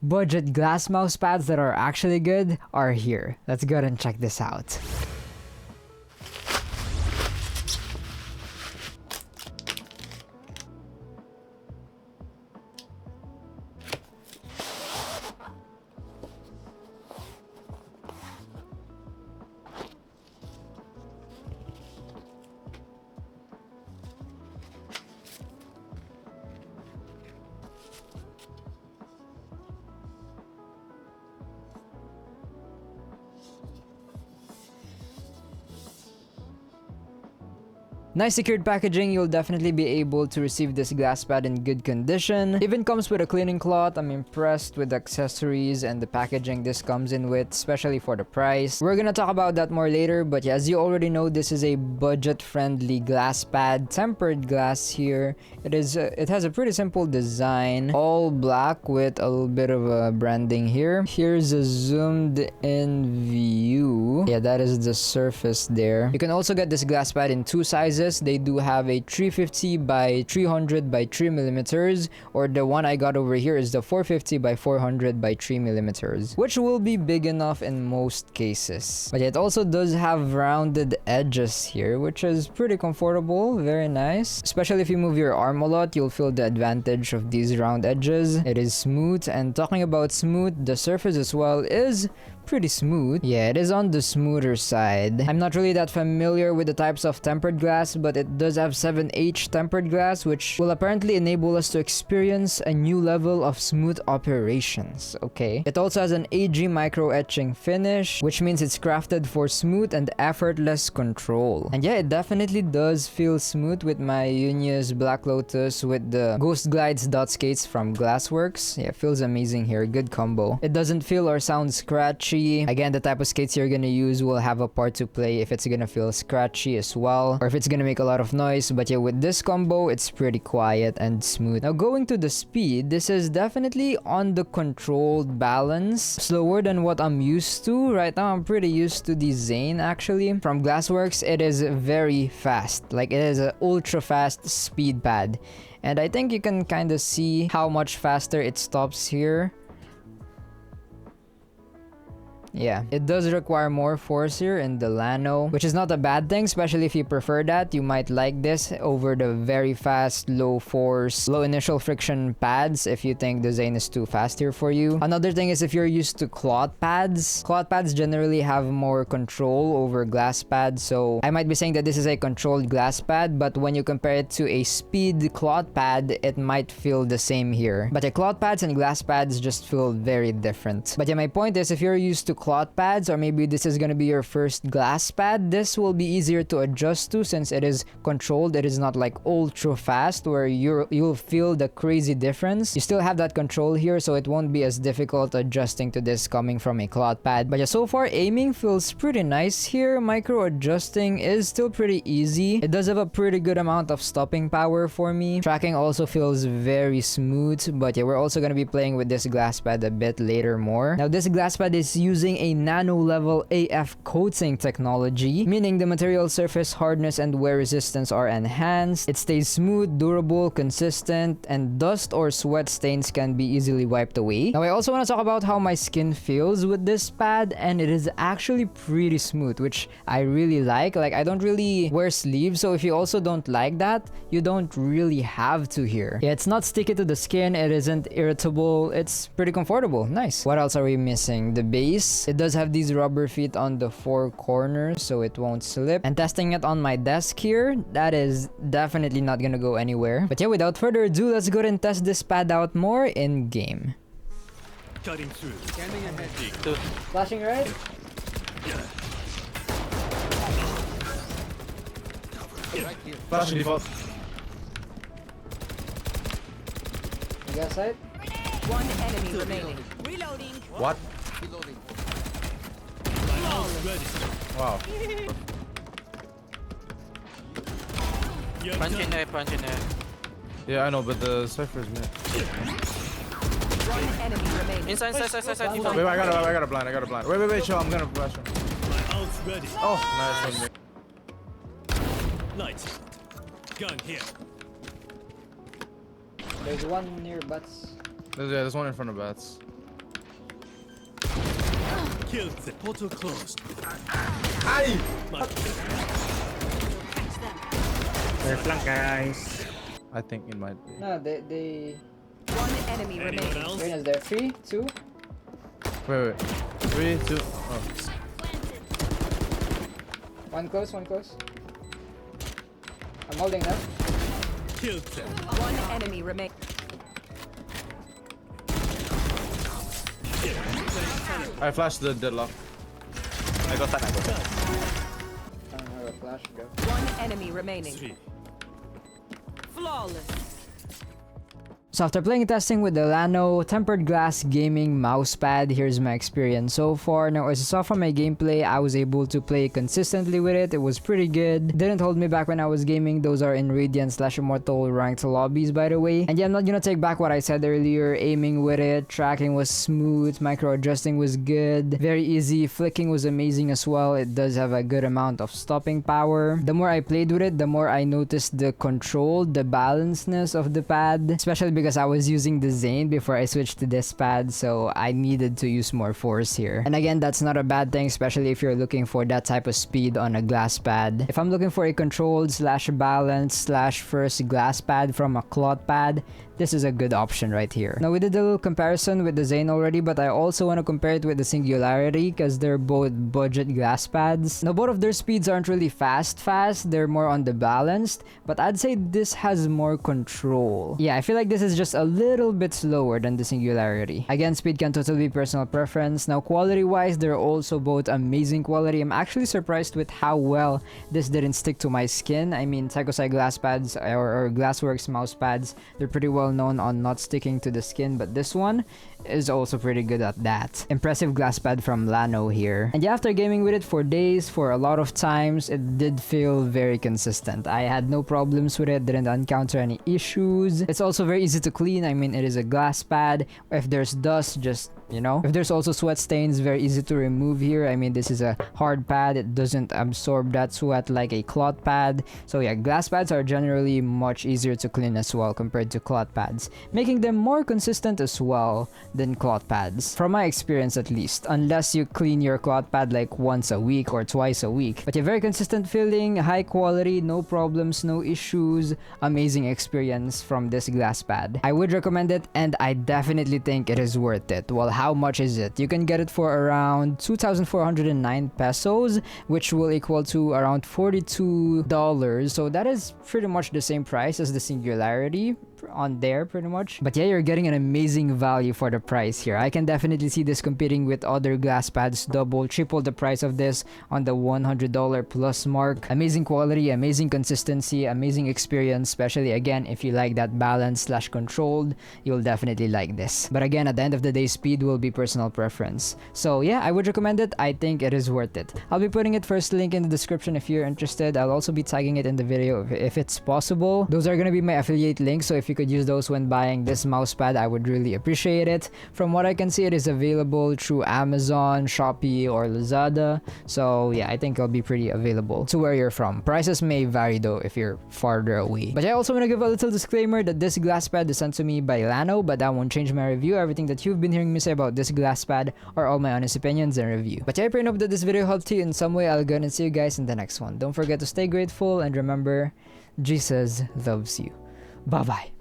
budget glass mouse pads that are actually good are here. Let's go ahead and check this out. Nice secured packaging, you'll definitely be able to receive this glass pad in good condition. Even comes with a cleaning cloth. I'm impressed with the accessories and the packaging this comes in with, especially for the price. We're gonna talk about that more later, but yeah, as you already know, this is a budget-friendly glass pad, tempered glass here. It has a pretty simple design, all black with a little bit of a branding here. Here's a zoomed-in view. Yeah, that is the surface there. You can also get this glass pad in two sizes. They do have a 350 by 300 by 3 millimeters, or the one I got over here is the 450 by 400 by 3 millimeters, which will be big enough in most cases. But it also does have rounded edges here, which is pretty comfortable, very nice. Especially if you move your arm a lot, you'll feel the advantage of these round edges. It is smooth, and talking about smooth, the surface as well is pretty smooth. Yeah, it is on the smoother side. I'm not really that familiar with the types of tempered glass, but it does have 7H tempered glass, which will apparently enable us to experience a new level of smooth operations. Okay. It also has an AG micro etching finish, which means it's crafted for smooth and effortless control. And yeah, it definitely does feel smooth with my Unius Black Lotus with the Ghost Glides dot skates from Glassworks. Yeah, it feels amazing here. Good combo. It doesn't feel or sound scratchy. Again, the type of skates you're gonna use will have a part to play if it's gonna feel scratchy as well, or if it's gonna make a lot of noise. But yeah, with this combo, it's pretty quiet and smooth. Now, going to the speed, this is definitely on the controlled balance, slower than what I'm used to. Right now, I'm pretty used to the Zane actually. From Glassworks, it is very fast. Like, it is an ultra fast speed pad. And I think you can kind of see how much faster it stops here. Yeah, it does require more force here in the LLANO, which is not a bad thing, especially if you prefer that. You might like this over the very fast, low force, low initial friction pads if you think the Zane is too fast here for you. Another thing is if you're used to cloth pads generally have more control over glass pads, so I might be saying that this is a controlled glass pad, but when you compare it to a speed cloth pad, it might feel the same here. But the cloth pads and glass pads just feel very different. But yeah, my point is, if you're used to cloth pads, or maybe this is gonna be your first glass pad, this will be easier to adjust to since it is controlled. It is not like ultra fast where you'll feel the crazy difference. You still have that control here, so it won't be as difficult adjusting to this coming from a cloth pad. But yeah, so far aiming feels pretty nice here. Micro adjusting is still pretty easy. It does have a pretty good amount of stopping power for me. Tracking also feels very smooth. But yeah, we're also gonna be playing with this glass pad a bit later more. Now, this glass pad is using a nano level AF coating technology, meaning the material surface hardness and wear resistance are enhanced. It stays smooth, durable, consistent, and dust or sweat stains can be easily wiped away. Now, I also want to talk about how my skin feels with this pad, and it is actually pretty smooth, which I really like. Like, I don't really wear sleeves, so if you also don't like that, you don't really have to here. Yeah, it's not sticky to the skin, it isn't irritable, it's pretty comfortable. Nice. What else are we missing? The base. It does have these rubber feet on the four corners so it won't slip. And testing it on my desk here, that is definitely not gonna go anywhere. But yeah, without further ado, let's go ahead and test this pad out more in game. Cutting through. Scanning ahead. Flashing right? Right here. Flashing default. You got sight? One enemy remaining. Reloading. What? Reloading. Ready. Wow. You're Punch done. in there, punch in there. Yeah, I know, but the Cypher is mid. One enemy remaining. Inside, inside. Wait, I got a blind. Wait, chill, I'm gonna flash him. My ult's ready. Oh, nice one. Light. Gun here. There's one near butts. There's one in front of bats. Killed them. Portal closed. Ay! Left lang, guys. I think it might be. No, they... One enemy Anyone remaining. else? Wait, is there 3, 2? Wait. 3, 2. Oh. One close, one close. I'm holding that. Killed them. One enemy remaining. I flashed the deadlock. I go stun, I go stun. I don't have a flash, bro. One enemy remaining. 3. Flawless. So after playing and testing with the LLANO Tempered Glass Gaming Mousepad, here's my experience so far. Now as you saw from my gameplay, I was able to play consistently with it. It was pretty good. Didn't hold me back when I was gaming. Those are in Radiant/Immortal ranked lobbies, by the way. And yeah, I'm not gonna take back what I said earlier. Aiming with it, tracking was smooth, micro adjusting was good, very easy, flicking was amazing as well. It does have a good amount of stopping power. The more I played with it, the more I noticed the control, the balancedness of the pad, especially because I was using the Zane before I switched to this pad, so I needed to use more force here. And again, that's not a bad thing, especially if you're looking for that type of speed on a glass pad. If I'm looking for a controlled / balanced / first glass pad from a cloth pad, this is a good option right here. Now we did a little comparison with the Zane already, but I also want to compare it with the Singularity because they're both budget glass pads. Now both of their speeds aren't really fast, they're more on the balanced, but I'd say this has more control. Yeah, I feel like this is just a little bit slower than the Singularity. Again, speed can totally be personal preference. Now quality wise, they're also both amazing quality. I'm actually surprised with how well this didn't stick to my skin. I mean, Taikosai glass pads or GLSSWRKS mouse pads, they're pretty well known on not sticking to the skin, but this one is also pretty good at that. Impressive glass pad from LLANO here. And yeah, after gaming with it for days, for a lot of times, it did feel very consistent. I had no problems with it, didn't encounter any issues. It's also very easy to clean. I mean, it is a glass pad. If there's dust, just, you know. If there's also sweat stains, very easy to remove here. I mean, this is a hard pad. It doesn't absorb that sweat like a cloth pad. So yeah, glass pads are generally much easier to clean as well compared to cloth pads, making them more consistent as well than cloth pads, from my experience at least, unless you clean your cloth pad like once a week or twice a week. But yeah, very consistent feeling, high quality, no problems, no issues, amazing experience from this glass pad. I would recommend it, and I definitely think it is worth it. Well, how much is it? You can get it for around 2,409 pesos, which will equal to around $42. So that is pretty much the same price as the Singularity on there pretty much. But yeah, you're getting an amazing value for the price here. I can definitely see this competing with other glass pads, double, triple the price of this on the $100 plus mark. Amazing quality, amazing consistency, amazing experience, especially again if you like that balanced / controlled, you'll definitely like this. But again, at the end of the day, speed will be personal preference. So yeah, I would recommend it. I think it is worth it. I'll be putting it first link in the description if you're interested. I'll also be tagging it in the video if it's possible. Those are gonna be my affiliate links, so if you could use those when buying this mousepad, I would really appreciate it. From what I can see, it is available through Amazon, Shopee, or Lazada. So yeah, I think it'll be pretty available to where you're from. Prices may vary though if you're farther away. But I also want to give a little disclaimer that this glass pad is sent to me by LLANO, but that won't change my review. Everything that you've been hearing me say about this glass pad are all my honest opinions and review. But yeah, I pray and hope that this video helped you in some way. I'll go and see you guys in the next one. Don't forget to stay grateful, and remember, Jesus loves you. Bye bye.